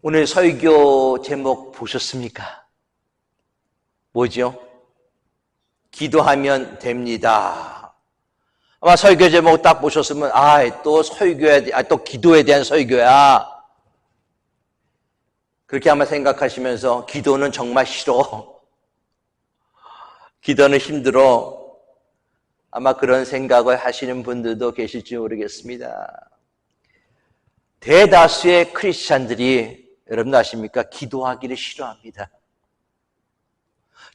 오늘 설교 제목 보셨습니까? 뭐죠? 기도하면 됩니다. 아마 설교 제목 딱 보셨으면 또 설교에 또 기도에 대한 설교야. 그렇게 아마 생각하시면서 기도는 정말 싫어. 기도는 힘들어. 아마 그런 생각을 하시는 분들도 계실지 모르겠습니다. 대다수의 크리스찬들이 여러분 아십니까? 기도하기를 싫어합니다.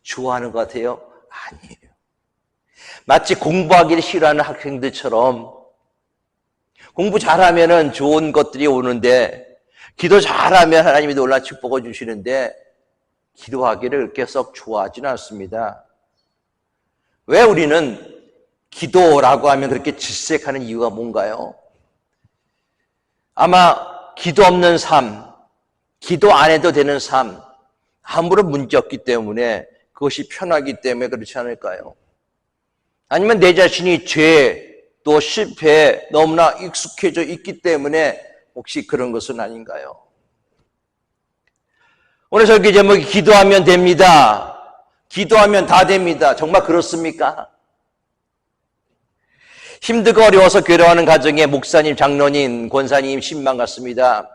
좋아하는 것 같아요? 아니에요. 마치 공부하기를 싫어하는 학생들처럼 공부 잘하면 좋은 것들이 오는데 기도 잘하면 하나님이 놀라운 축복을 주시는데 기도하기를 그렇게 썩 좋아하지는 않습니다. 왜 우리는 기도라고 하면 그렇게 질색하는 이유가 뭔가요? 아마 기도 없는 삶, 기도 안 해도 되는 삶, 아무런 문제 없기 때문에 그것이 편하기 때문에 그렇지 않을까요? 아니면 내 자신이 죄, 또 실패에 너무나 익숙해져 있기 때문에 혹시 그런 것은 아닌가요? 오늘 설교 제목이 기도하면 됩니다. 기도하면 다 됩니다. 정말 그렇습니까? 힘들고 어려워서 괴로워하는 가정에 목사님, 장로님, 권사님 신방 갔습니다.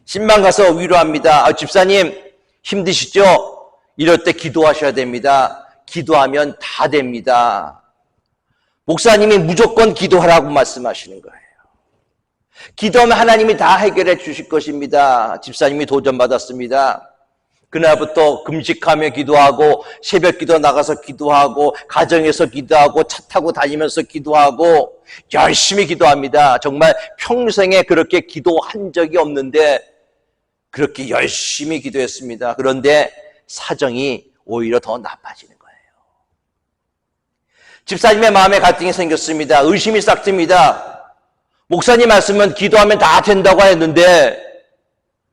신방 가서 위로합니다. 집사님 힘드시죠? 이럴 때 기도하셔야 됩니다. 기도하면 다 됩니다. 목사님이 무조건 기도하라고 말씀하시는 거예요. 기도하면 하나님이 다 해결해 주실 것입니다. 집사님이 도전받았습니다. 그날부터 금식하며 기도하고 새벽 기도 나가서 기도하고 가정에서 기도하고 차 타고 다니면서 기도하고 열심히 기도합니다. 정말 평생에 그렇게 기도한 적이 없는데 그렇게 열심히 기도했습니다. 그런데 사정이 오히려 더 나빠지는 거예요. 집사님의 마음에 갈등이 생겼습니다. 의심이 싹 듭니다. 목사님 말씀은 기도하면 다 된다고 했는데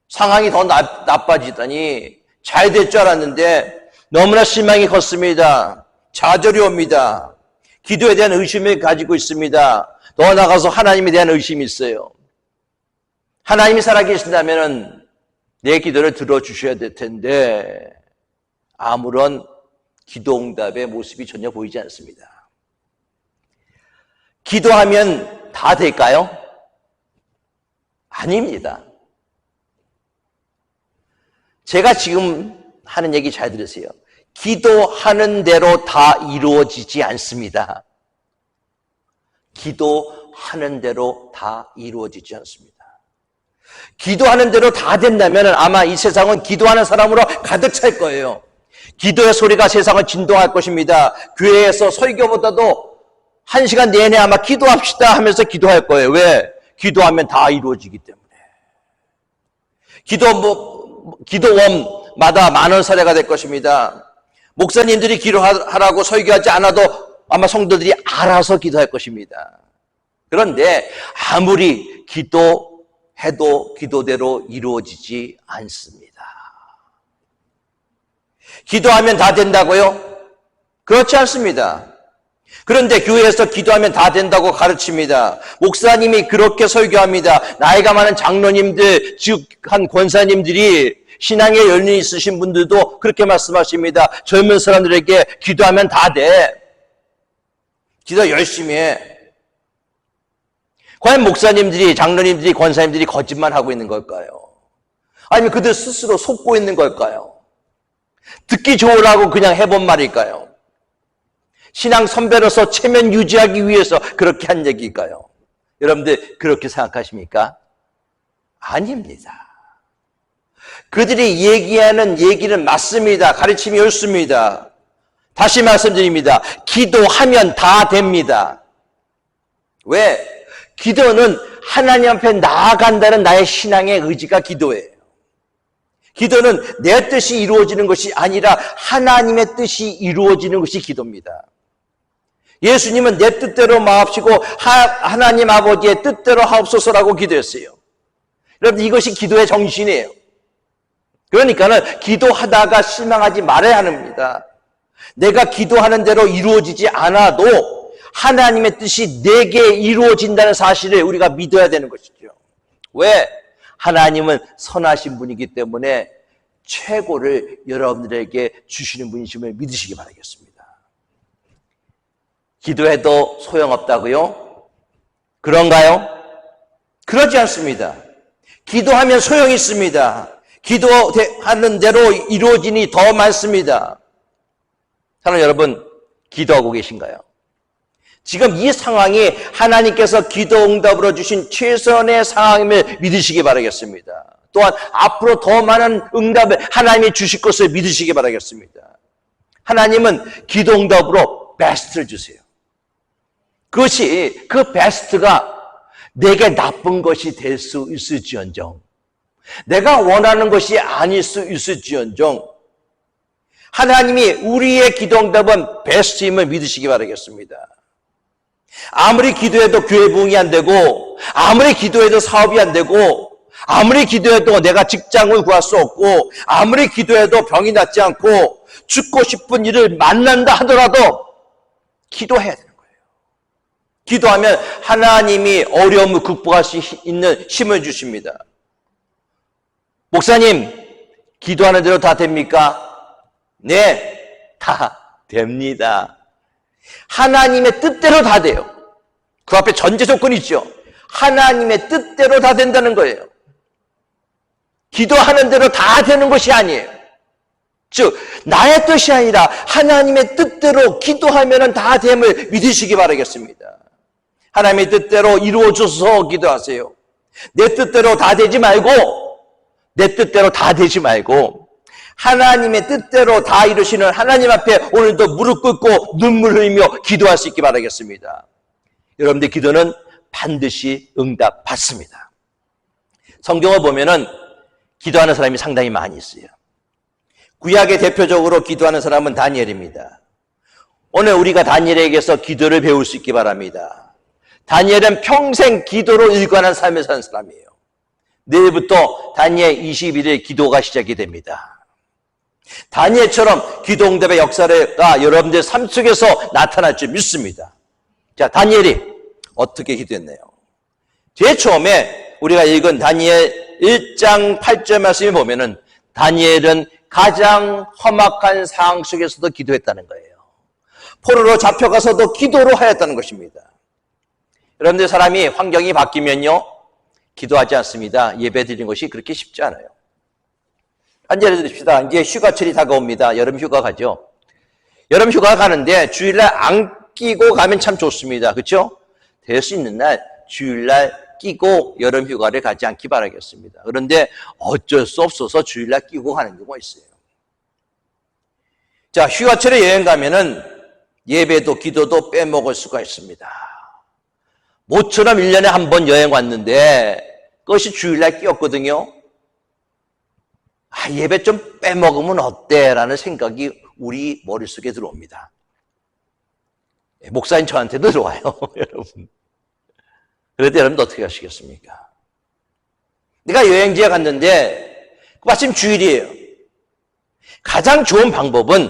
상황이 더 나빠지더니 잘 될 줄 알았는데 너무나 실망이 컸습니다. 좌절이 옵니다. 기도에 대한 의심을 가지고 있습니다. 더 나아가서 하나님에 대한 의심이 있어요. 하나님이 살아계신다면 내 기도를 들어주셔야 될 텐데 아무런 기도 응답의 모습이 전혀 보이지 않습니다. 기도하면 다 될까요? 아닙니다. 제가 지금 하는 얘기 잘 들으세요. 기도하는 대로 다 이루어지지 않습니다. 기도하는 대로 다 이루어지지 않습니다. 기도하는 대로 다 된다면 아마 이 세상은 기도하는 사람으로 가득 찰 거예요. 기도의 소리가 세상을 진동할 것입니다. 교회에서 설교보다도 1시간 내내 아마 기도합시다 하면서 기도할 거예요. 왜? 기도하면 다 이루어지기 때문에. 기도원마다 많은 사례가 될 것입니다. 목사님들이 기도하라고 설교하지 않아도 아마 성도들이 알아서 기도할 것입니다. 그런데 아무리 기도해도 기도대로 이루어지지 않습니다. 기도하면 다 된다고요? 그렇지 않습니다. 그런데 교회에서 기도하면 다 된다고 가르칩니다. 목사님이 그렇게 설교합니다. 나이가 많은 장로님들, 즉 한 권사님들이 신앙에 연륜이 있으신 분들도 그렇게 말씀하십니다. 젊은 사람들에게 기도하면 다 돼. 기도 열심히 해. 과연 목사님들이, 장로님들이, 권사님들이 거짓말하고 있는 걸까요? 아니면 그들 스스로 속고 있는 걸까요? 듣기 좋으라고 그냥 해본 말일까요? 신앙 선배로서 체면 유지하기 위해서 그렇게 한 얘기일까요? 여러분들 그렇게 생각하십니까? 아닙니다. 그들이 얘기하는 얘기는 맞습니다. 가르침이 옳습니다. 다시 말씀드립니다. 기도하면 다 됩니다. 왜? 기도는 하나님 앞에 나아간다는 나의 신앙의 의지가 기도예요. 기도는 내 뜻이 이루어지는 것이 아니라 하나님의 뜻이 이루어지는 것이 기도입니다. 예수님은 내 뜻대로 마옵시고 하나님 아버지의 뜻대로 하옵소서라고 기도했어요. 여러분 이것이 기도의 정신이에요. 그러니까는 기도하다가 실망하지 말아야 합니다. 내가 기도하는 대로 이루어지지 않아도 하나님의 뜻이 내게 이루어진다는 사실을 우리가 믿어야 되는 것이죠. 왜? 하나님은 선하신 분이기 때문에 최고를 여러분들에게 주시는 분이심을 믿으시기 바라겠습니다. 기도해도 소용없다고요? 그런가요? 그러지 않습니다. 기도하면 소용이 있습니다. 기도하는 대로 이루어지니 더 많습니다. 사랑하는 여러분, 기도하고 계신가요? 지금 이 상황이 하나님께서 기도 응답으로 주신 최선의 상황임을 믿으시기 바라겠습니다. 또한 앞으로 더 많은 응답을 하나님이 주실 것을 믿으시기 바라겠습니다. 하나님은 기도 응답으로 베스트를 주세요. 그것이 그 베스트가 내게 나쁜 것이 될 수 있을지언정, 내가 원하는 것이 아닐 수 있을지언정, 하나님이 우리의 기도 응답은 베스트임을 믿으시기 바라겠습니다. 아무리 기도해도 교회 부흥이 안 되고, 아무리 기도해도 사업이 안 되고, 아무리 기도해도 내가 직장을 구할 수 없고, 아무리 기도해도 병이 낫지 않고 죽고 싶은 일을 만난다 하더라도 기도해야 되는 거예요. 기도하면 하나님이 어려움을 극복할 수 있는 힘을 주십니다. 목사님, 기도하는 대로 다 됩니까? 네, 다 됩니다. 하나님의 뜻대로 다 돼요. 그 앞에 전제 조건이 있죠. 하나님의 뜻대로 다 된다는 거예요. 기도하는 대로 다 되는 것이 아니에요. 즉, 나의 뜻이 아니라 하나님의 뜻대로 기도하면 다 됨을 믿으시기 바라겠습니다. 하나님의 뜻대로 이루어져서 기도하세요. 내 뜻대로 다 되지 말고, 내 뜻대로 다 되지 말고, 하나님의 뜻대로 다 이루시는 하나님 앞에 오늘도 무릎 꿇고 눈물 흘리며 기도할 수 있기 바라겠습니다. 여러분들 기도는 반드시 응답 받습니다. 성경을 보면은 기도하는 사람이 상당히 많이 있어요. 구약의 대표적으로 기도하는 사람은 다니엘입니다. 오늘 우리가 다니엘에게서 기도를 배울 수 있기 바랍니다. 다니엘은 평생 기도로 일관한 삶을 사는 사람이에요. 내일부터 다니엘 21일 기도가 시작이 됩니다. 다니엘처럼 기도 응답의 역사가 여러분들 삶 속에서 나타날 줄 믿습니다. 자, 다니엘이 어떻게 기도했나요? 제일 처음에 우리가 읽은 다니엘 1장 8절 말씀을 보면은 다니엘은 가장 험악한 상황 속에서도 기도했다는 거예요. 포로로 잡혀가서도 기도로 하였다는 것입니다. 여러분들 사람이 환경이 바뀌면요, 기도하지 않습니다. 예배 드리는 것이 그렇게 쉽지 않아요. 한 예를 들읍시다. 이제 휴가철이 다가옵니다. 여름 휴가 가죠. 여름 휴가 가는데 주일날 안 끼고 가면 참 좋습니다. 그렇죠? 될 수 있는 날 주일날 끼고 여름 휴가를 가지 않기 바라겠습니다. 그런데 어쩔 수 없어서 주일날 끼고 가는 경우가 있어요. 자, 휴가철에 여행 가면은 예배도 기도도 빼먹을 수가 있습니다. 모처럼 1년에 한 번 여행 왔는데 그것이 주일날 끼었거든요. 예배 좀 빼먹으면 어때? 라는 생각이 우리 머릿속에 들어옵니다. 목사님 저한테도 들어와요. 여러분. 그런데 여러분 어떻게 하시겠습니까? 내가 여행지에 갔는데 마침 주일이에요. 가장 좋은 방법은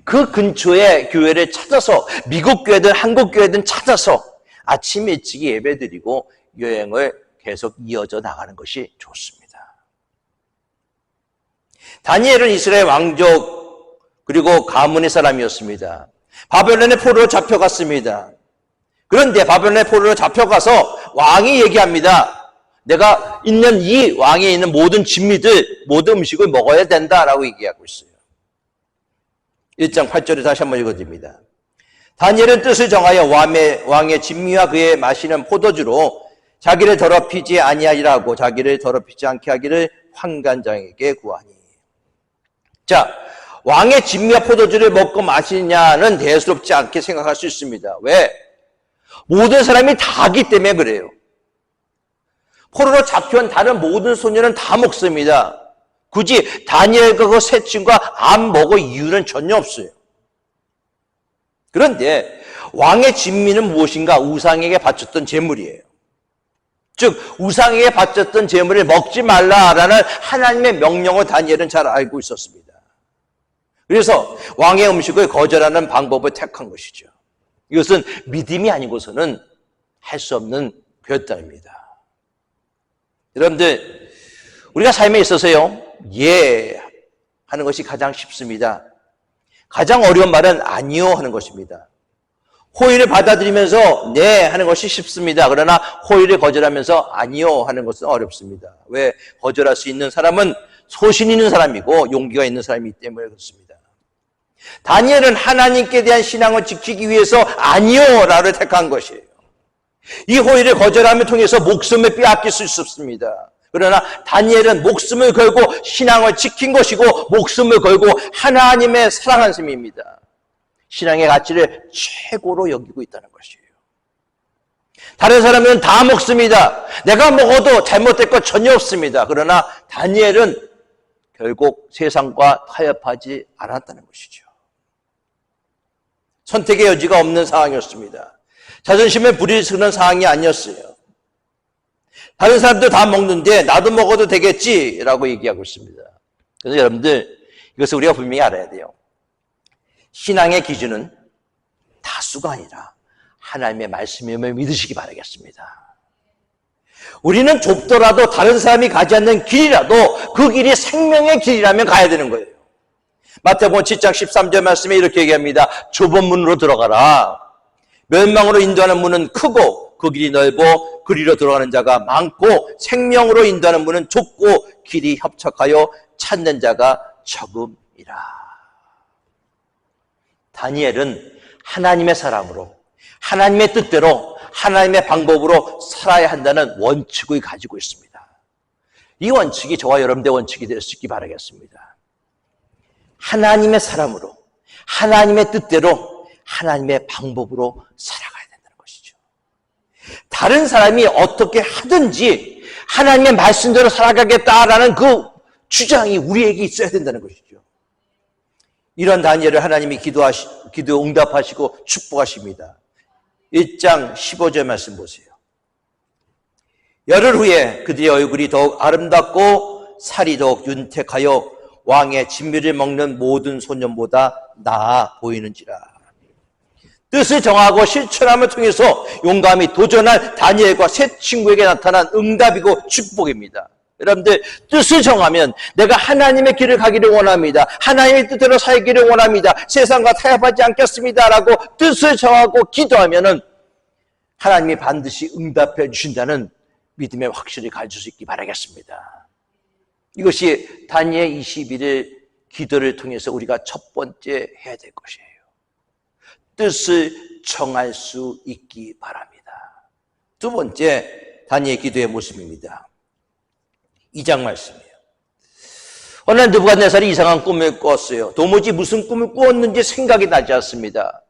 그 근처에 교회를 찾아서, 미국 교회든 한국 교회든 찾아서 아침 일찍 예배드리고 여행을 계속 이어져 나가는 것이 좋습니다. 다니엘은 이스라엘 왕족 그리고 가문의 사람이었습니다. 바벨론의 포로로 잡혀갔습니다. 그런데 바벨론의 포로로 잡혀가서 왕이 얘기합니다. 내가 있는 이 왕에 있는 모든 진미들, 모든 음식을 먹어야 된다라고 얘기하고 있어요. 1장 8절에 다시 한번 읽어드립니다. 다니엘은 뜻을 정하여 왕의 진미와 그의 마시는 포도주로 자기를 더럽히지 아니하리라고 자기를 더럽히지 않게 하기를 환관장에게 구하니. 자, 왕의 진미와 포도주를 먹고 마시냐는 대수롭지 않게 생각할 수 있습니다. 왜? 모든 사람이 다 하기 때문에 그래요. 포로로 잡혀온 다른 모든 소녀는 다 먹습니다. 굳이 다니엘과 그 세 친구가 안 먹을 이유는 전혀 없어요. 그런데 왕의 진미는 무엇인가? 우상에게 바쳤던 제물이에요. 즉 우상에게 바쳤던 제물을 먹지 말라라는 하나님의 명령을 다니엘은 잘 알고 있었습니다. 그래서 왕의 음식을 거절하는 방법을 택한 것이죠. 이것은 믿음이 아니고서는 할 수 없는 결단입니다. 여러분들, 우리가 삶에 있어서요, 예 하는 것이 가장 쉽습니다. 가장 어려운 말은 아니요 하는 것입니다. 호의를 받아들이면서 네 하는 것이 쉽습니다. 그러나 호의를 거절하면서 아니요 하는 것은 어렵습니다. 왜? 거절할 수 있는 사람은 소신 있는 사람이고 용기가 있는 사람이기 때문에 그렇습니다. 다니엘은 하나님께 대한 신앙을 지키기 위해서 아니요라를 택한 것이에요. 이 호의를 거절함을 통해서 목숨을 빼앗길 수 있었습니다. 그러나 다니엘은 목숨을 걸고 신앙을 지킨 것이고 목숨을 걸고 하나님의 사랑한 셈입니다. 신앙의 가치를 최고로 여기고 있다는 것이에요. 다른 사람은 다 먹습니다. 내가 먹어도 잘못될 것 전혀 없습니다. 그러나 다니엘은 결국 세상과 타협하지 않았다는 것이죠. 선택의 여지가 없는 상황이었습니다. 자존심을 부리쓰는 상황이 아니었어요. 다른 사람들 다 먹는데 나도 먹어도 되겠지라고 얘기하고 있습니다. 그래서 여러분들, 이것을 우리가 분명히 알아야 돼요. 신앙의 기준은 다수가 아니라 하나님의 말씀임을 믿으시기 바라겠습니다. 우리는 좁더라도 다른 사람이 가지 않는 길이라도 그 길이 생명의 길이라면 가야 되는 거예요. 마태복음 7장 13절 말씀에 이렇게 얘기합니다. 좁은 문으로 들어가라. 멸망으로 인도하는 문은 크고 그 길이 넓어 그리로 들어가는 자가 많고 생명으로 인도하는 문은 좁고 길이 협착하여 찾는 자가 적음이라. 다니엘은 하나님의 사람으로 하나님의 뜻대로 하나님의 방법으로 살아야 한다는 원칙을 가지고 있습니다. 이 원칙이 저와 여러분들의 원칙이 될 수 있기 바라겠습니다. 하나님의 사람으로 하나님의 뜻대로 하나님의 방법으로 살아가야 된다는 것이죠. 다른 사람이 어떻게 하든지 하나님의 말씀대로 살아가겠다라는 그 주장이 우리에게 있어야 된다는 것이죠. 이런 다니엘을 하나님이 기도 응답하시고 축복하십니다. 1장 15절 말씀 보세요. 열흘 후에 그들의 얼굴이 더욱 아름답고 살이 더욱 윤택하여 왕의 진미를 먹는 모든 소년보다 나아 보이는지라. 뜻을 정하고 실천함을 통해서 용감히 도전한 다니엘과 세 친구에게 나타난 응답이고 축복입니다. 여러분들, 뜻을 정하면 내가 하나님의 길을 가기를 원합니다. 하나님의 뜻대로 살기를 원합니다. 세상과 타협하지 않겠습니다. 라고 뜻을 정하고 기도하면은 하나님이 반드시 응답해 주신다는 믿음의 확신을 가질 수 있기 바라겠습니다. 이것이 다니엘 21일 기도를 통해서 우리가 첫 번째 해야 될 것이에요. 뜻을 정할 수 있기 바랍니다. 두 번째, 다니엘 기도의 모습입니다. 2장 말씀이에요. 어느 날 느부갓네살이 이상한 꿈을 꿨어요. 도무지 무슨 꿈을 꾸었는지 생각이 나지 않습니다.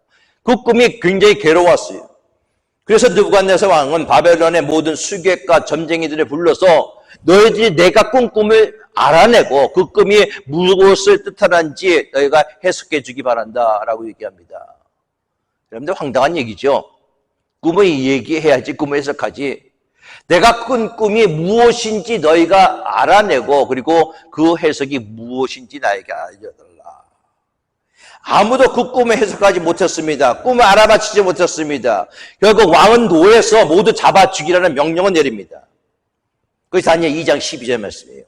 그 꿈이 굉장히 괴로웠어요. 그래서 느부갓네살 왕은 바벨론의 모든 수객과 점쟁이들을 불러서 너희들이 내가 꾼 꿈을 알아내고 그 꿈이 무엇을 뜻하는지 너희가 해석해 주기 바란다 라고 얘기합니다. 여러분들, 황당한 얘기죠. 꿈을 얘기해야지 꿈을 해석하지. 내가 꾼 꿈이 무엇인지 너희가 알아내고 그리고 그 해석이 무엇인지 나에게 알려달라. 아무도 그 꿈을 해석하지 못했습니다. 꿈을 알아맞히지 못했습니다. 결국 왕은 노에서 모두 잡아 죽이라는 명령을 내립니다. 그것이 다니엘 2장 12절 말씀이에요.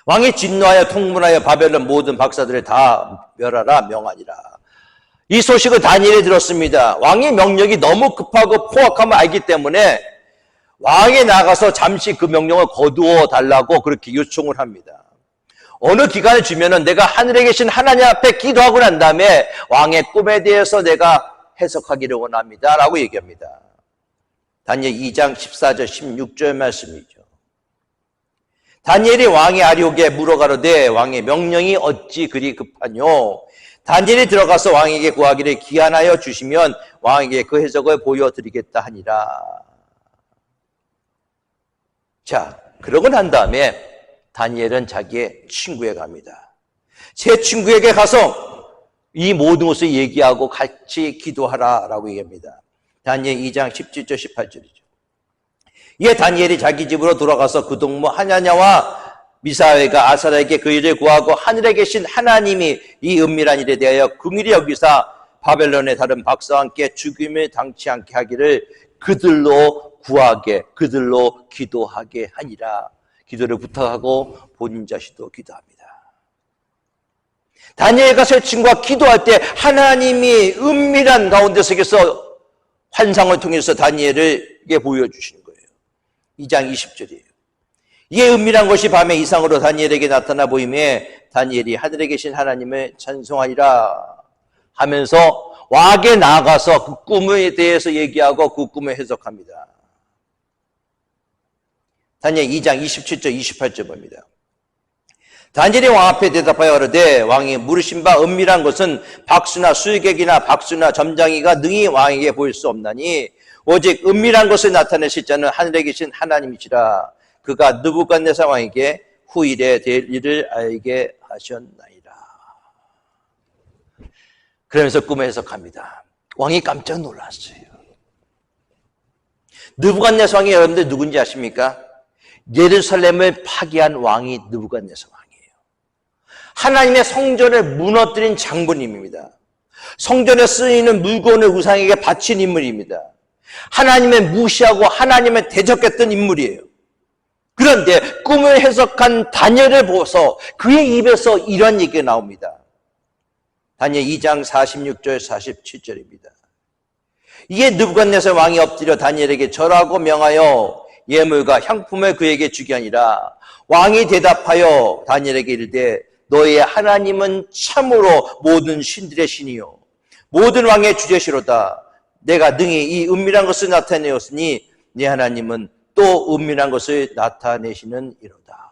왕이 진노하여 통문하여 바벨론 모든 박사들을 다 멸하라 명하니라. 이 소식을 다니엘이 들었습니다. 왕의 명령이 너무 급하고 포악함을 알기 때문에 왕에 나가서 잠시 그 명령을 거두어 달라고 그렇게 요청을 합니다. 어느 기간을 주면은 내가 하늘에 계신 하나님 앞에 기도하고 난 다음에 왕의 꿈에 대해서 내가 해석하기를 원합니다 라고 얘기합니다. 다니엘 2장 14절 16절 말씀이죠. 다니엘이 왕의 아리옥에 물어가로되 왕의 명령이 어찌 그리 급하뇨? 다니엘이 들어가서 왕에게 구하기를 기한하여 주시면 왕에게 그 해석을 보여드리겠다 하니라. 자, 그러고 난 다음에 다니엘은 자기의 친구에 갑니다. 새 친구에게 가서 이 모든 것을 얘기하고 같이 기도하라라고 얘기합니다. 다니엘 2장 17절 18절이죠. 이에 다니엘이 자기 집으로 돌아가서 그 동무 하냐냐와 미사엘과 아사랴에게 그 일을 구하고 하늘에 계신 하나님이 이 은밀한 일에 대하여 긍휼히 여기사 바벨론의 다른 박사와 함께 죽임을 당치 않게 하기를 그들로 구하게 그들로 기도하게 하니라. 기도를 부탁하고 본인 자신도 기도합니다. 다니엘과 세 친구가 기도할 때 하나님이 은밀한 가운데 속에서 환상을 통해서 다니엘에게 보여주시는 거예요. 2장 20절이에요. 이에 은밀한 것이 밤의 이상으로 다니엘에게 나타나 보임에 다니엘이 하늘에 계신 하나님을 찬송하리라 하면서 왕에게 나아가서 그 꿈에 대해서 얘기하고 그 꿈을 해석합니다. 다니엘 2장 27절 28절 봅니다. 다니엘이 왕 앞에 대답하여 이르되 왕이 물으신 바 은밀한 것은 박수나 수객이나 박수나 점장이가 능히 왕에게 보일 수 없나니 오직 은밀한 것을 나타내실 자는 하늘에 계신 하나님이시라. 그가 느부갓네살 왕에게 후일에 될 일을 알게 하셨나이다. 그러면서 꿈을 해석합니다. 왕이 깜짝 놀랐어요. 느부갓네살 왕이 여러분들 누군지 아십니까? 예루살렘을 파괴한 왕이 느부갓네살 왕이에요. 하나님의 성전을 무너뜨린 장본인입니다. 성전에 쓰이는 물건을 우상에게 바친 인물입니다. 하나님을 무시하고 하나님을 대적했던 인물이에요. 그런데 꿈을 해석한 다니엘을 보고서 그의 입에서 이런 얘기가 나옵니다. 다니엘 2장 46절 47절입니다. 이에 느부갓네살 왕이 엎드려 다니엘에게 절하고 명하여 예물과 향품을 그에게 주게 하니라. 왕이 대답하여 다니엘에게 이르되 너의 하나님은 참으로 모든 신들의 신이요 모든 왕의 주제시로다. 내가 능히 이 은밀한 것을 나타내었으니 네 하나님은 또 은밀한 것을 나타내시는 이로다.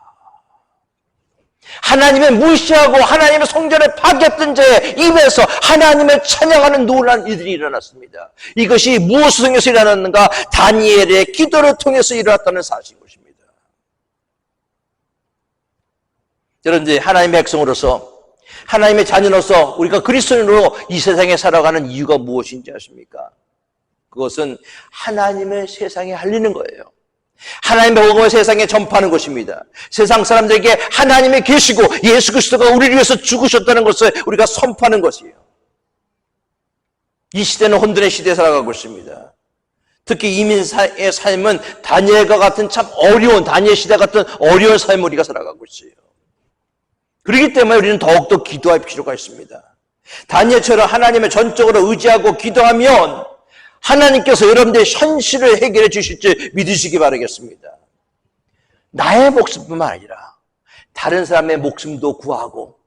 하나님을 무시하고 하나님의 성전을 파괴했던 자의 입에서 하나님을 찬양하는 놀라운 일들이 일어났습니다. 이것이 무엇을 통해서 일어났는가? 다니엘의 기도를 통해서 일어났다는 사실인 것입니다. 여러분들, 하나님의 백성으로서 하나님의 자녀로서 우리가 그리스도인으로 이 세상에 살아가는 이유가 무엇인지 아십니까? 그것은 하나님을 세상에 알리는 거예요. 하나님의 복음을 세상에 전파하는 것입니다. 세상 사람들에게 하나님이 계시고 예수 그리스도가 우리를 위해서 죽으셨다는 것을 우리가 선포하는 것이에요. 이 시대는 혼돈의 시대에 살아가고 있습니다. 특히 이민의 삶은 다니엘과 같은 참 어려운, 다니엘 시대 같은 어려운 삶을 우리가 살아가고 있어요. 그렇기 때문에 우리는 더욱더 기도할 필요가 있습니다. 다니엘처럼 하나님을 전적으로 의지하고 기도하면 하나님께서 여러분들의 현실을 해결해 주실 줄 믿으시기 바라겠습니다. 나의 목숨뿐만 아니라 다른 사람의 목숨도 구하고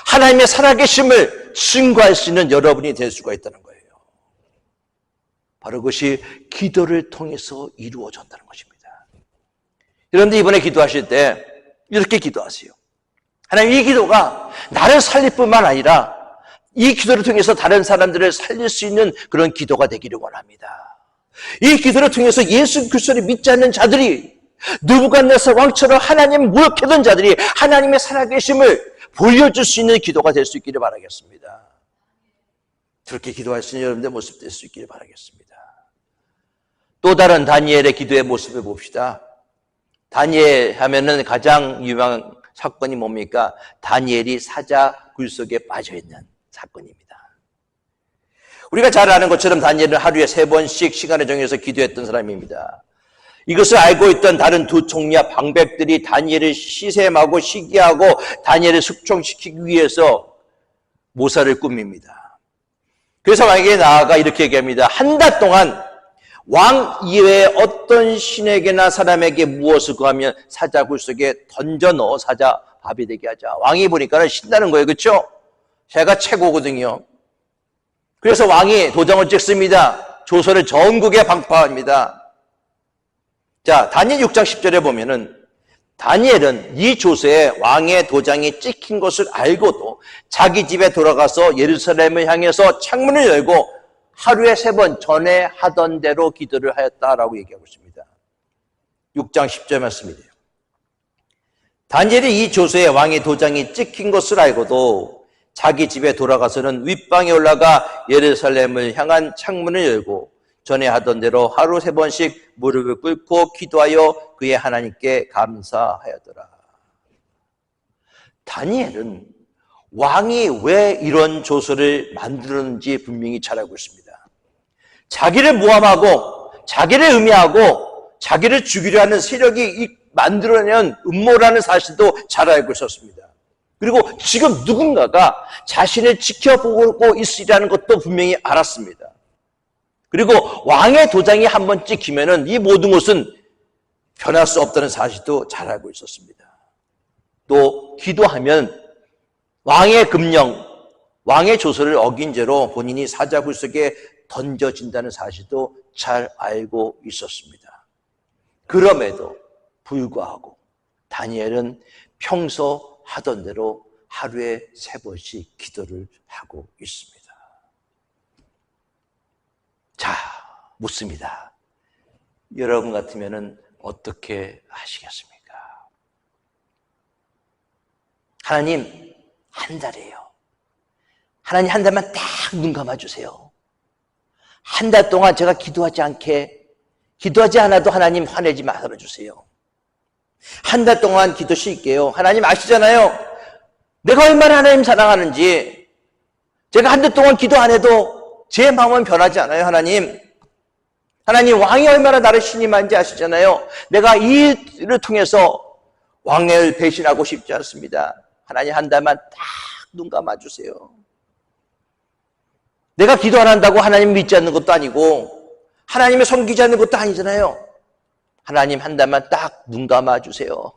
하나님의 살아계심을 증거할 수 있는 여러분이 될 수가 있다는 거예요. 바로 그것이 기도를 통해서 이루어졌다는 것입니다. 여러분들 이번에 기도하실 때 이렇게 기도하세요. 하나님, 이 기도가 나를 살릴 뿐만 아니라 이 기도를 통해서 다른 사람들을 살릴 수 있는 그런 기도가 되기를 원합니다. 이 기도를 통해서 예수 그리스도를 믿지 않는 자들이 느부갓네살 왕처럼 하나님 모욕했던 자들이 하나님의 살아계심을 보여줄 수 있는 기도가 될 수 있기를 바라겠습니다. 그렇게 기도할 수 있는 여러분들의 모습 될 수 있기를 바라겠습니다. 또 다른 다니엘의 기도의 모습을 봅시다. 다니엘 하면은 가장 유명한 사건이 뭡니까? 다니엘이 사자 굴 속에 빠져있는 사건입니다. 우리가 잘 아는 것처럼 다니엘은 하루에 3번씩 시간을 정해서 기도했던 사람입니다. 이것을 알고 있던 다른 두 총리와 방백들이 다니엘을 시샘하고 시기하고 다니엘을 숙청시키기 위해서 모사를 꾸밉니다. 그래서 왕에게 나아가 이렇게 얘기합니다. 한 달 동안 왕 이외에 어떤 신에게나 사람에게 무엇을 구하면 사자 굴 속에 던져 넣어 사자 밥이 되게 하자. 왕이 보니까 신나는 거예요. 그렇죠? 제가 최고거든요. 그래서 왕이 도장을 찍습니다. 조서를 전국에 방파합니다. 자, 다니엘 6장 10절에 보면은 다니엘은 이 조서에 왕의 도장이 찍힌 것을 알고도 자기 집에 돌아가서 예루살렘을 향해서 창문을 열고 하루에 3번 전에 하던 대로 기도를 하였다라고 얘기하고 있습니다. 6장 10절 말씀이에요. 다니엘이 이 조서에 왕의 도장이 찍힌 것을 알고도 자기 집에 돌아가서는 윗방에 올라가 예루살렘을 향한 창문을 열고 전에 하던 대로 하루 3번씩 무릎을 꿇고 기도하여 그의 하나님께 감사하였더라. 다니엘은 왕이 왜 이런 조서를 만들었는지 분명히 잘 알고 있습니다. 자기를 모함하고 자기를 음해하고 자기를 죽이려 하는 세력이 만들어낸 음모라는 사실도 잘 알고 있었습니다. 그리고 지금 누군가가 자신을 지켜보고 있으리라는 것도 분명히 알았습니다. 그리고 왕의 도장이 한번 찍히면은 이 모든 것은 변할 수 없다는 사실도 잘 알고 있었습니다. 또 기도하면 왕의 금령, 왕의 조서를 어긴 죄로 본인이 사자굴 속에 던져진다는 사실도 잘 알고 있었습니다. 그럼에도 불구하고 다니엘은 평소 하던 대로 하루에 3번씩 기도를 하고 있습니다. 자, 묻습니다. 여러분 같으면은 어떻게 하시겠습니까? 하나님, 한 달이에요. 하나님 한 달만 딱 눈 감아주세요. 한 달 동안 제가 기도하지 않아도 하나님 화내지 말아주세요. 한 달 동안 기도 쉴게요. 하나님 아시잖아요. 내가 얼마나 하나님 사랑하는지. 제가 한 달 동안 기도 안 해도 제 마음은 변하지 않아요, 하나님. 하나님, 왕이 얼마나 나를 신임한지 아시잖아요. 내가 이 일을 통해서 왕을 배신하고 싶지 않습니다. 하나님 한 달만 딱 눈 감아주세요. 내가 기도 안 한다고 하나님 믿지 않는 것도 아니고 하나님을 섬기지 않는 것도 아니잖아요. 하나님 한 달만 딱 눈 감아주세요.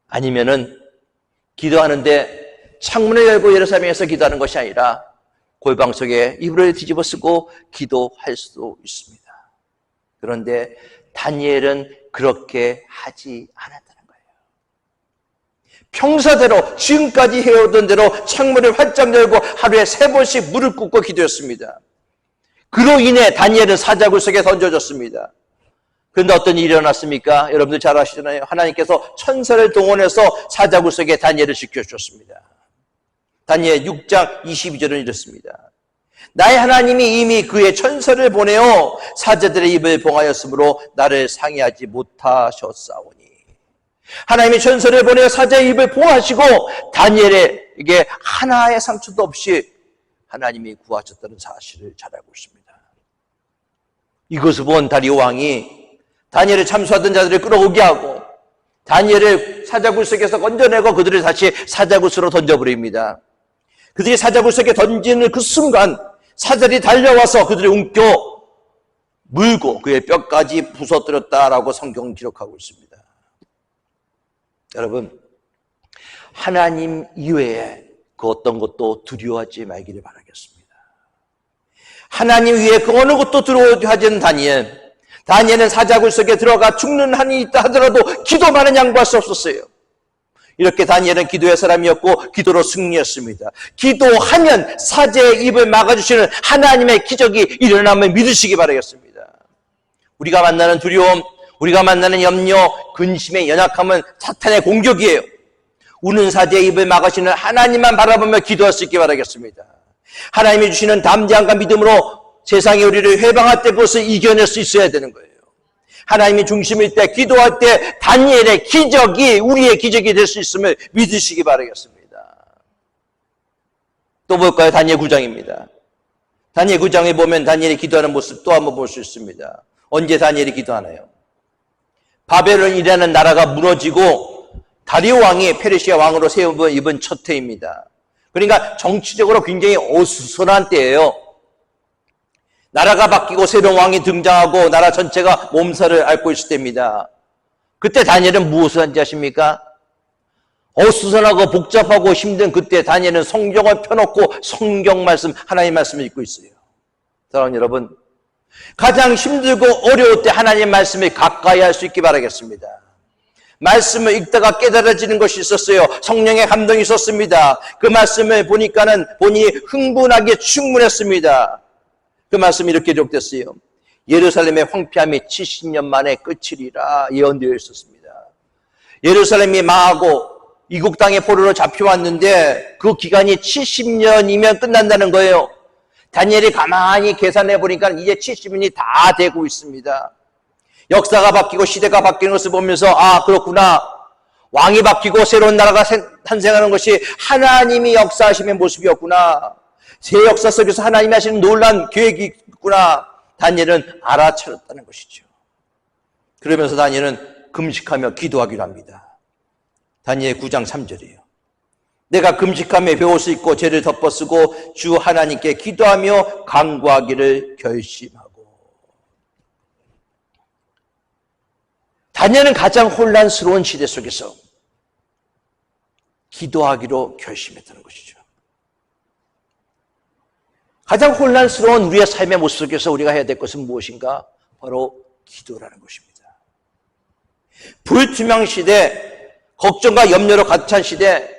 아니면은 기도하는데 창문을 열고 예루살렘에서 기도하는 것이 아니라 골방 속에 이불을 뒤집어 쓰고 기도할 수도 있습니다. 그런데 다니엘은 그렇게 하지 않았다는 거예요. 평소대로 지금까지 해오던 대로 창문을 활짝 열고 하루에 3번씩 무릎 꿇고 기도했습니다. 그로 인해 다니엘은 사자굴 속에 던져졌습니다. 그런데 어떤 일이 일어났습니까? 여러분들 잘 아시잖아요. 하나님께서 천사를 동원해서 사자굴 속에 다니엘을 지켜주셨습니다. 다니엘 6장 22절은 이렇습니다. 나의 하나님이 이미 그의 천사를 보내어 사자들의 입을 봉하였으므로 나를 상해하지 못하셨사오니. 하나님이 천사를 보내어 사자의 입을 봉하시고 다니엘에게 하나의 상처도 없이 하나님이 구하셨다는 사실을 잘 알고 있습니다. 이것을 본 다리오 왕이 다니엘을 참수하던 자들을 끌어오게 하고 다니엘을 사자굴 속에서 건져내고 그들을 다시 사자굴으로 던져버립니다. 그들이 사자굴 속에 던지는 그 순간 사자들이 달려와서 그들을 움켜 물고 그의 뼈까지 부서뜨렸다라고 성경은 기록하고 있습니다. 여러분, 하나님 이외에 그 어떤 것도 두려워하지 말기를 바라겠습니다. 하나님 위에 그 어느 것도 두려워하지 않는 다니엘. 다니엘은 사자굴 속에 들어가 죽는 한이 있다 하더라도 기도만은 양보할 수 없었어요. 이렇게 다니엘은 기도의 사람이었고 기도로 승리했습니다. 기도하면 사자의 입을 막아주시는 하나님의 기적이 일어남을 믿으시기 바라겠습니다. 우리가 만나는 두려움, 우리가 만나는 염려, 근심의 연약함은 사탄의 공격이에요. 우는 사자의 입을 막으시는 하나님만 바라보며 기도할 수 있기 바라겠습니다. 하나님이 주시는 담대함과 믿음으로 세상이 우리를 회방할 때 그것을 이겨낼 수 있어야 되는 거예요. 하나님이 중심일 때, 기도할 때 다니엘의 기적이 우리의 기적이 될 수 있음을 믿으시기 바라겠습니다. 또 볼까요? 다니엘 9장입니다. 다니엘 9장에 보면 다니엘이 기도하는 모습 또 한번 볼 수 있습니다. 언제 다니엘이 기도하나요? 바벨론이라는 나라가 무너지고 다리오 왕이 페르시아 왕으로 세움을 입은 첫 해입니다. 그러니까 정치적으로 굉장히 어수선한 때예요. 나라가 바뀌고 새로운 왕이 등장하고 나라 전체가 몸살을 앓고 있을 때입니다. 그때 다니엘은 무엇을 한지 아십니까? 어수선하고 복잡하고 힘든 그때 다니엘은 성경을 펴놓고 성경 말씀, 하나님 말씀을 읽고 있어요. 사랑하는 여러분, 가장 힘들고 어려울 때 하나님 말씀을 가까이 할 수 있기 바라겠습니다. 말씀을 읽다가 깨달아지는 것이 있었어요. 성령의 감동이 있었습니다. 그 말씀을 보니까는 본인이 흥분하기에 충분했습니다. 그 말씀이 이렇게 기록됐어요. 예루살렘의 황폐함이 70년 만에 끝이리라 예언되어 있었습니다. 예루살렘이 망하고 이국 땅의 포로로 잡혀왔는데 그 기간이 70년이면 끝난다는 거예요. 다니엘이 가만히 계산해 보니까 이제 70년이 다 되고 있습니다. 역사가 바뀌고 시대가 바뀌는 것을 보면서 아, 그렇구나. 왕이 바뀌고 새로운 나라가 탄생하는 것이 하나님이 역사하시는 모습이었구나. 새 역사 속에서 하나님이 하시는 놀라운 계획이 있구나. 다니엘은 알아차렸다는 것이죠. 그러면서 다니엘은 금식하며 기도하기로 합니다. 다니엘 9장 3절이에요. 내가 금식하며 베옷을 입고 죄를 덮어쓰고 주 하나님께 기도하며 간구하기를 결심하고. 다니엘은 가장 혼란스러운 시대 속에서 기도하기로 결심했다는 것이죠. 가장 혼란스러운 우리의 삶의 모습 속에서 우리가 해야 될 것은 무엇인가? 바로 기도라는 것입니다. 불투명 시대, 걱정과 염려로 가득 찬 시대,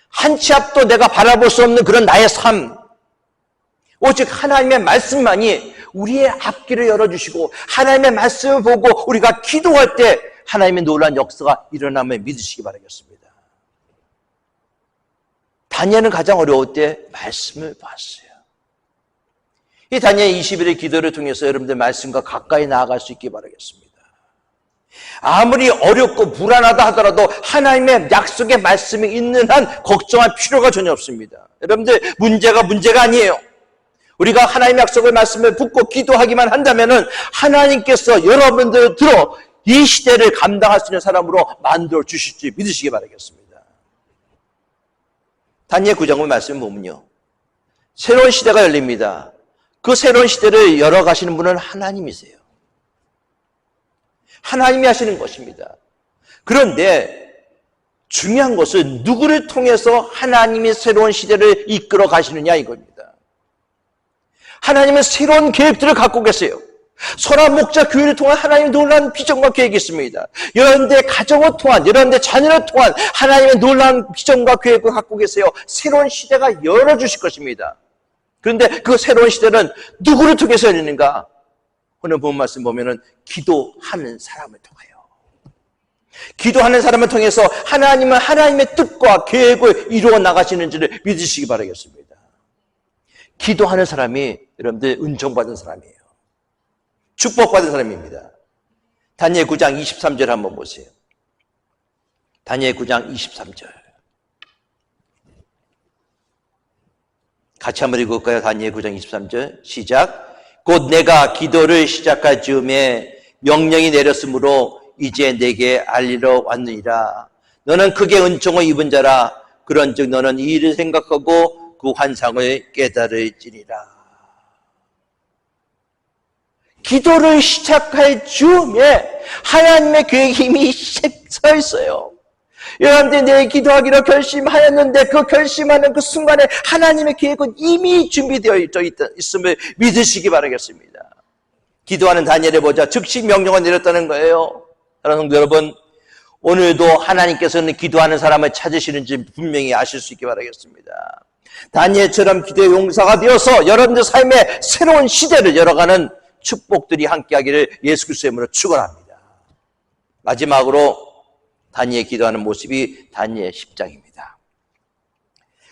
한 치 앞도 내가 바라볼 수 없는 그런 나의 삶, 오직 하나님의 말씀만이 우리의 앞길을 열어주시고 하나님의 말씀을 보고 우리가 기도할 때 하나님의 놀라운 역사가 일어남을 믿으시기 바라겠습니다. 다니엘은 가장 어려울 때 말씀을 봤어요. 이 다니엘 21일 기도를 통해서 여러분들 말씀과 가까이 나아갈 수 있기 바라겠습니다. 아무리 어렵고 불안하다 하더라도 하나님의 약속의 말씀이 있는 한 걱정할 필요가 전혀 없습니다. 여러분들 문제가 아니에요. 우리가 하나님의 약속의 말씀을 붙고 기도하기만 한다면 하나님께서 여러분들을 들어 이 시대를 감당할 수 있는 사람으로 만들어 주실지 믿으시기 바라겠습니다. 다니엘 9장의 말씀을 보면요, 새로운 시대가 열립니다. 그 새로운 시대를 열어가시는 분은 하나님이세요. 하나님이 하시는 것입니다. 그런데 중요한 것은 누구를 통해서 하나님이 새로운 시대를 이끌어 가시느냐 이겁니다. 하나님은 새로운 계획들을 갖고 계세요. 선한 목자 교회를 통한 하나님의 놀라운 비전과 계획이 있습니다. 여러분들의 가정을 통한, 여러분들의 자녀를 통한 하나님의 놀라운 비전과 계획을 갖고 계세요. 새로운 시대가 열어주실 것입니다. 그런데 그 새로운 시대는 누구를 통해서 열리는가? 오늘 본 말씀 보면은 기도하는 사람을 통하여, 기도하는 사람을 통해서 하나님은 하나님의 뜻과 계획을 이루어 나가시는지를 믿으시기 바라겠습니다. 기도하는 사람이 여러분들 은총받은 사람이에요. 축복받은 사람입니다. 다니엘 9장 23절 한번 보세요. 다니엘 9장 23절. 같이 한번 읽을까요? 다니엘 9장 23절 시작. 곧 내가 기도를 시작할 즈음에 명령이 내렸으므로 이제 내게 알리러 왔느니라. 너는 크게 은총을 입은 자라. 그런즉 너는 이 일을 생각하고 그 환상을 깨달을지니라. 기도를 시작할 즈음에 하나님의 계획이 이미 서 있어요. 여러분들이 내일 기도하기로 결심하였는데 그 결심하는 그 순간에 하나님의 계획은 이미 준비되어 있음을 믿으시기 바라겠습니다. 기도하는 다니엘을 보자 즉시 명령을 내렸다는 거예요. 사랑하는 성도 여러분, 오늘도 하나님께서는 기도하는 사람을 찾으시는지 분명히 아실 수 있기 바라겠습니다. 다니엘처럼 기도의 용사가 되어서 여러분들 삶의 새로운 시대를 열어가는 축복들이 함께하기를 예수 그리스도의 이름으로 축원합니다. 마지막으로 다니엘 기도하는 모습이 다니엘 10장입니다.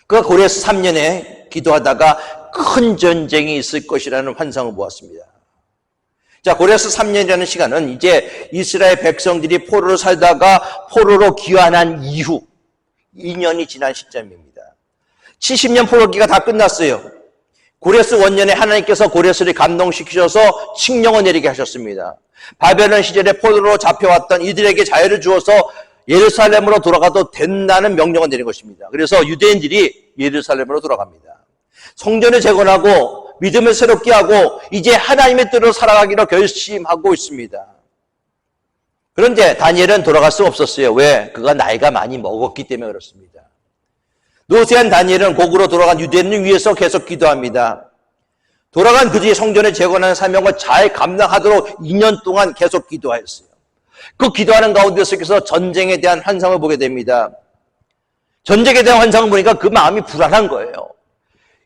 그가 고레스 3년에 기도하다가 큰 전쟁이 있을 것이라는 환상을 보았습니다. 자, 고레스 3년이라는 시간은 이제 이스라엘 백성들이 포로로 살다가 포로로 귀환한 이후 2년이 지난 시점입니다. 70년 포로기가 다 끝났어요. 고레스 원년에 하나님께서 고레스를 감동시키셔서 칙령을 내리게 하셨습니다. 바벨론 시절에 포로로 잡혀왔던 이들에게 자유를 주어서 예루살렘으로 돌아가도 된다는 명령을 내린 것입니다. 그래서 유대인들이 예루살렘으로 돌아갑니다. 성전을 재건하고 믿음을 새롭게 하고 이제 하나님의 뜻으로 살아가기로 결심하고 있습니다. 그런데 다니엘은 돌아갈 수 없었어요. 왜? 그가 나이가 많이 먹었기 때문에 그렇습니다. 노쇠한 다니엘은 곡으로 돌아간 유대인을 위해서 계속 기도합니다. 돌아간 그 뒤에 성전을 재건하는 사명을 잘 감당하도록 2년 동안 계속 기도하였어요. 그 기도하는 가운데서 전쟁에 대한 환상을 보게 됩니다. 전쟁에 대한 환상을 보니까 그 마음이 불안한 거예요.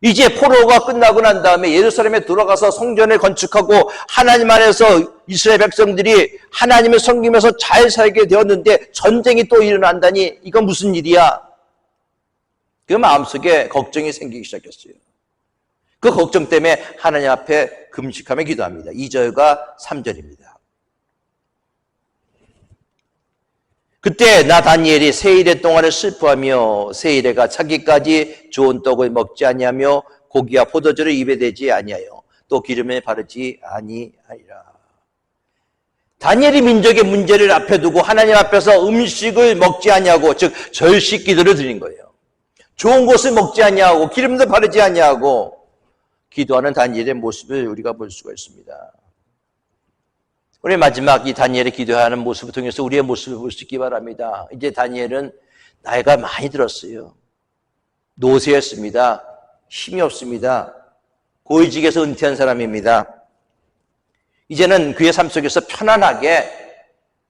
이제 포로가 끝나고 난 다음에 예루살렘에 돌아가서 성전을 건축하고 하나님 안에서 이스라엘 백성들이 하나님을 섬기면서 잘 살게 되었는데 전쟁이 또 일어난다니 이건 무슨 일이야? 그 마음속에 걱정이 생기기 시작했어요. 그 걱정 때문에 하나님 앞에 금식하며 기도합니다. 2절과 3절입니다. 그때 나 다니엘이 세일의 동안을 슬퍼하며 세일에가 차기까지 좋은 떡을 먹지 아니하며 고기와 포도주를 입에 대지 아니하여 또 기름에 바르지 아니하리라. 다니엘이 민족의 문제를 앞에 두고 하나님 앞에서 음식을 먹지 아니하고, 즉 절식 기도를 드린 거예요. 좋은 것을 먹지 아니하고 기름도 바르지 아니하고 기도하는 다니엘의 모습을 우리가 볼 수가 있습니다. 우리 마지막 이 다니엘의 기도하는 모습을 통해서 우리의 모습을 볼 수 있기 바랍니다. 이제 다니엘은 나이가 많이 들었어요. 노쇠했습니다. 힘이 없습니다. 고위직에서 은퇴한 사람입니다. 이제는 그의 삶 속에서 편안하게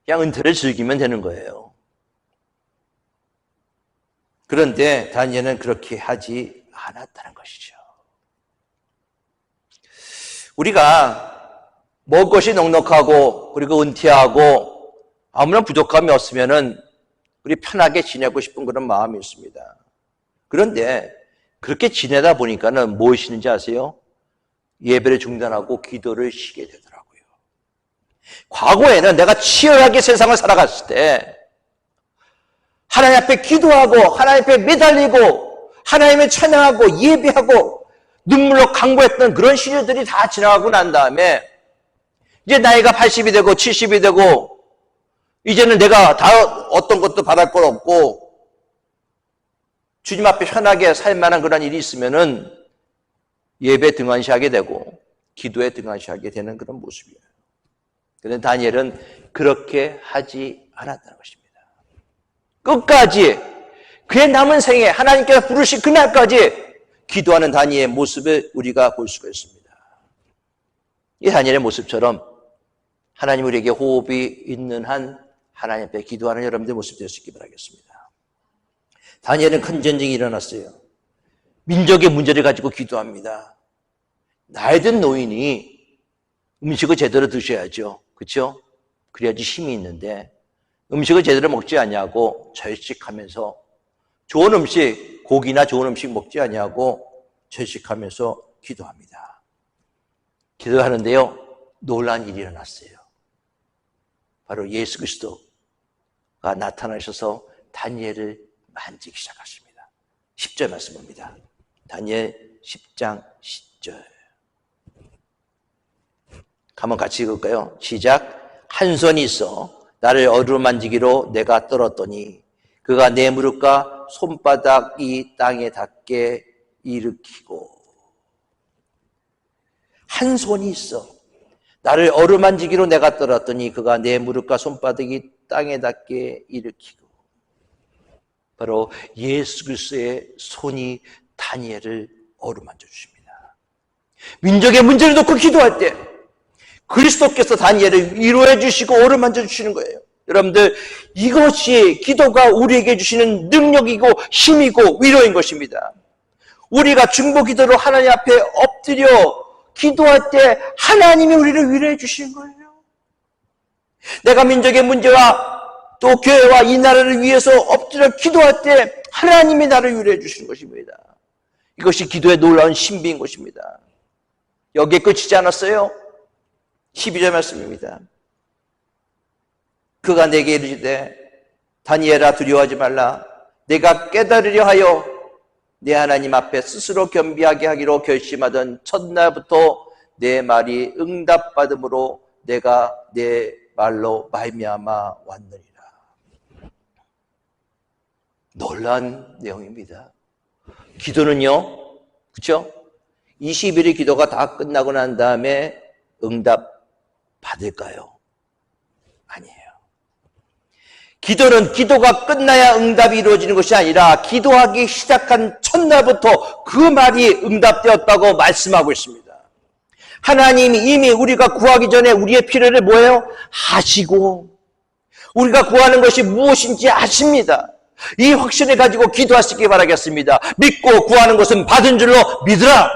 그냥 은퇴를 즐기면 되는 거예요. 그런데 다니엘은 그렇게 하지 않았다는 것이죠. 우리가 먹을 것이 넉넉하고 그리고 은퇴하고 아무런 부족함이 없으면은 우리 편하게 지내고 싶은 그런 마음이 있습니다. 그런데 그렇게 지내다 보니까는 무엇이는지 아세요? 예배를 중단하고 기도를 쉬게 되더라고요. 과거에는 내가 치열하게 세상을 살아갔을 때 하나님 앞에 기도하고 하나님 앞에 매달리고 하나님을 찬양하고 예배하고 눈물로 강구했던 그런 시절들이 다 지나가고 난 다음에 이제 나이가 80이 되고 70이 되고 이제는 내가 다 어떤 것도 바랄 것 없고 주님 앞에 편하게 살 만한 그런 일이 있으면은 예배 등한시하게 되고 기도에 등한시하게 되는 그런 모습이에요. 그런데 다니엘은 그렇게 하지 않았다는 것입니다. 끝까지 그의 남은 생에 하나님께서 부르신 그날까지 기도하는 다니엘의 모습을 우리가 볼 수가 있습니다. 이 다니엘의 모습처럼 하나님 우리에게 호흡이 있는 한 하나님 앞에 기도하는 여러분들의 모습 될 수 있기 바라겠습니다. 다니엘은 큰 전쟁이 일어났어요. 민족의 문제를 가지고 기도합니다. 나이 든 노인이 음식을 제대로 드셔야죠. 그렇죠? 그래야지 힘이 있는데 음식을 제대로 먹지 않냐고 절식하면서 좋은 음식, 고기나 좋은 음식 먹지 않냐고 절식하면서 기도합니다. 기도하는데요, 놀라운 일이 일어났어요. 바로 예수 그리스도가 나타나셔서 다니엘을 만지기 시작하십니다. 10절 말씀 봅니다. 다니엘 10장 10절. 한번 같이 읽을까요? 시작. 한 손이 있어 나를 어루만지기로 내가 떨었더니 그가 내 무릎과 손바닥이 땅에 닿게 일으키고. 한 손이 있어 나를 어루만지기로 내가 떨었더니 그가 내 무릎과 손바닥이 땅에 닿게 일으키고. 바로 예수 그리스도의 손이 다니엘을 어루만져 주십니다. 민족의 문제를 놓고 기도할 때 그리스도께서 다니엘을 위로해 주시고 어루만져 주시는 거예요. 여러분들, 이것이 기도가 우리에게 주시는 능력이고 힘이고 위로인 것입니다. 우리가 중보 기도로 하나님 앞에 엎드려 기도할 때 하나님이 우리를 위로해 주시는 거예요. 내가 민족의 문제와 또 교회와 이 나라를 위해서 엎드려 기도할 때 하나님이 나를 위로해 주시는 것입니다. 이것이 기도의 놀라운 신비인 것입니다. 여기에 끝이지 않았어요. 12절 말씀입니다. 그가 내게 이르시되 다니엘아 두려워하지 말라. 내가 깨달으려 하여 내 하나님 앞에 스스로 겸비하게 하기로 결심하던 첫날부터 내 말이 응답받음으로 내가 내 말로 말미암아 왔느니라. 놀라운 내용입니다. 기도는요, 그렇죠? 20일의 기도가 다 끝나고 난 다음에 응답 받을까요? 아니에요. 기도는 기도가 끝나야 응답이 이루어지는 것이 아니라 기도하기 시작한 첫날부터 그 말이 응답되었다고 말씀하고 있습니다. 하나님이 이미 우리가 구하기 전에 우리의 필요를 뭐예요? 하시고 우리가 구하는 것이 무엇인지 아십니다. 이 확신을 가지고 기도하시기 바라겠습니다. 믿고 구하는 것은 받은 줄로 믿으라.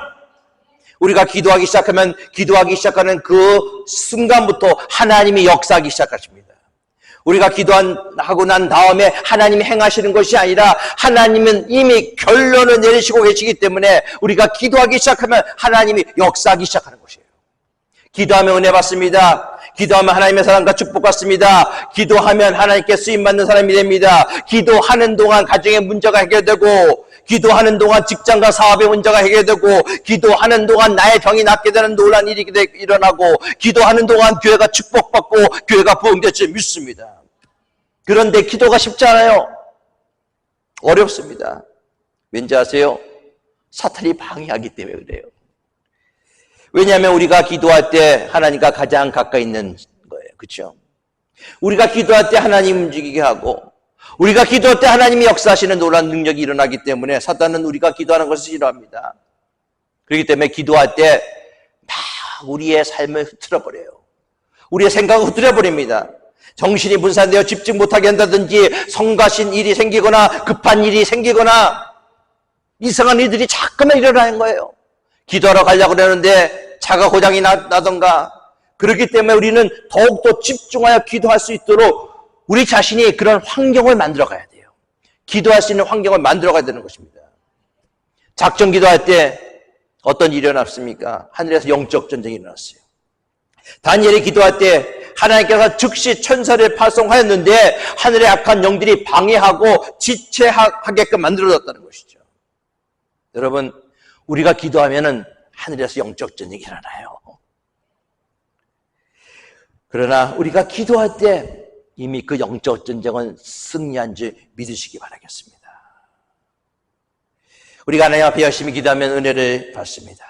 우리가 기도하기 시작하면 기도하기 시작하는 그 순간부터 하나님이 역사하기 시작하십니다. 우리가 기도하고 난 다음에 하나님이 행하시는 것이 아니라 하나님은 이미 결론을 내리시고 계시기 때문에 우리가 기도하기 시작하면 하나님이 역사하기 시작하는 것이에요. 기도하면 은혜 받습니다. 기도하면 하나님의 사랑과 축복 받습니다. 기도하면 하나님께 쓰임받는 사람이 됩니다. 기도하는 동안 가정의 문제가 해결되고 기도하는 동안 직장과 사업의 문제가 해결되고, 기도하는 동안 나의 병이 낫게 되는 놀라운 일이 일어나고, 기도하는 동안 교회가 축복받고 교회가 부흥될 줄 믿습니다. 그런데 기도가 쉽지 않아요. 어렵습니다. 왠지 아세요? 사탄이 방해하기 때문에 그래요. 왜냐하면 우리가 기도할 때 하나님과 가장 가까이 있는 거예요. 그렇죠? 우리가 기도할 때 하나님 움직이게 하고, 우리가 기도할 때 하나님이 역사하시는 놀라운 능력이 일어나기 때문에 사탄은 우리가 기도하는 것을 싫어합니다. 그렇기 때문에 기도할 때 막 우리의 삶을 흐트러버려요. 우리의 생각을 흐트려버립니다. 정신이 분산되어 집중 못하게 한다든지, 성가신 일이 생기거나 급한 일이 생기거나 이상한 일들이 자꾸만 일어나는 거예요. 기도하러 가려고 그러는데 차가 고장이 나던가. 그렇기 때문에 우리는 더욱더 집중하여 기도할 수 있도록 우리 자신이 그런 환경을 만들어 가야 돼요. 기도할 수 있는 환경을 만들어 가야 되는 것입니다. 작전 기도할 때 어떤 일이 일어났습니까? 하늘에서 영적 전쟁이 일어났어요. 다니엘이 기도할 때 하나님께서 즉시 천사를 파송하였는데 하늘의 악한 영들이 방해하고 지체하게끔 만들어졌다는 것이죠. 여러분, 우리가 기도하면은 하늘에서 영적 전쟁이 일어나요. 그러나 우리가 기도할 때 이미 그 영적 전쟁은 승리한 줄 믿으시기 바라겠습니다. 우리가 하나님 앞에 열심히 기도하면 은혜를 받습니다.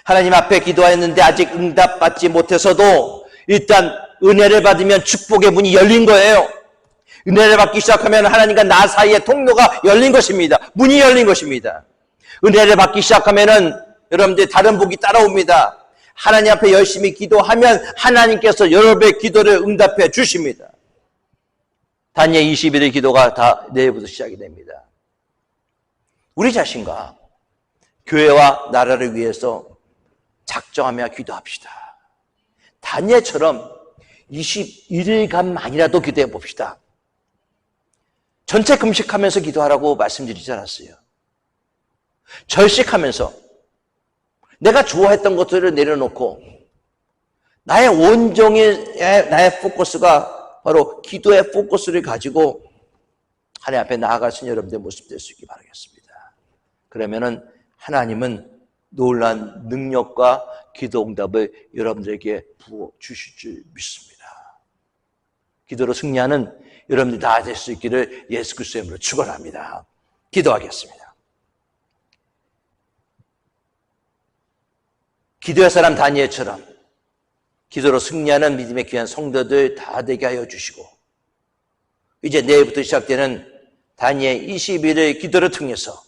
하나님 앞에 기도했는데 아직 응답받지 못해서도 일단 은혜를 받으면 축복의 문이 열린 거예요. 은혜를 받기 시작하면 하나님과 나 사이의 통로가 열린 것입니다. 문이 열린 것입니다. 은혜를 받기 시작하면은 여러분들 다른 복이 따라옵니다. 하나님 앞에 열심히 기도하면 하나님께서 여러분의 기도를 응답해 주십니다. 다니엘 21일 기도가 다 내일부터 시작이 됩니다. 우리 자신과 교회와 나라를 위해서 작정하며 기도합시다. 다니엘처럼 21일간만이라도 기도해 봅시다. 전체 금식하면서 기도하라고 말씀드리지 않았어요. 절식하면서 내가 좋아했던 것들을 내려놓고 나의 온종일 나의 포커스가 바로 기도의 포커스를 가지고 하나님 앞에 나아가신 여러분들의 모습 될 수 있기 바라겠습니다. 그러면은 하나님은 놀란 능력과 기도 응답을 여러분들에게 부어 주실 줄 믿습니다. 기도로 승리하는 여러분들 다 될 수 있기를 예수 그리스도의 이름으로 축원합니다. 기도하겠습니다. 기도의 사람 다니엘처럼 기도로 승리하는 믿음의 귀한 성도들 다 되게 하여 주시고, 이제 내일부터 시작되는 다니엘 20일의 기도를 통해서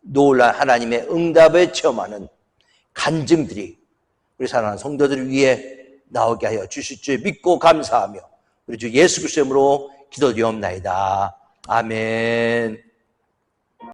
놀란 하나님의 응답을 체험하는 간증들이 우리 사랑하는 성도들을 위해 나오게 하여 주실 줄 믿고 감사하며 우리 주 예수 그리스도의 이름으로 기도드리옵나이다. 아멘.